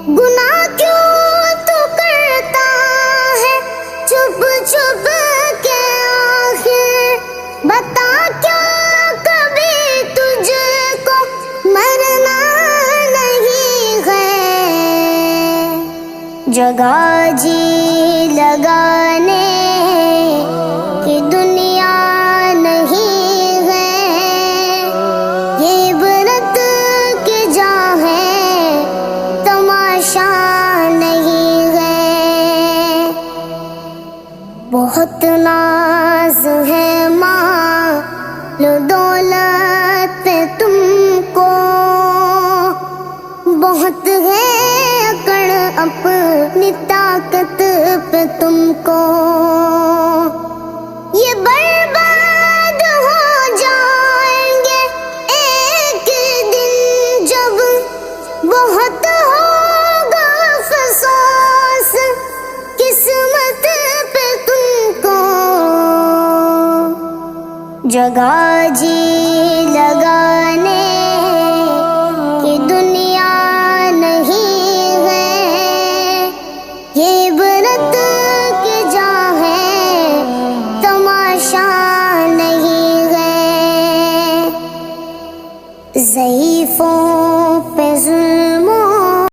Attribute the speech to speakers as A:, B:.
A: گناہ کیوں تو کرتا ہے چھپ چھپ کے آخر، بتا کیا کبھی تجھ کو مرنا نہیں ہے؟ جگہ جی لگانے کی دنیا نہیں ہے، یہ عبرت کی جا ہے تماشا نہیں ہے۔ بہت ناز ہے مال و دولت پہ تم کو، بہت ہے اکڑ اپنی طاقت پہ تم کو، یہ برباد ہو جائیں گے ایک دن جب بہت ہوگا افسوس قسمت پہ تم کو۔ جگہ جی لگانے کی دنیا نہیں ہے، یہ عبرت کی جا ہے تماشا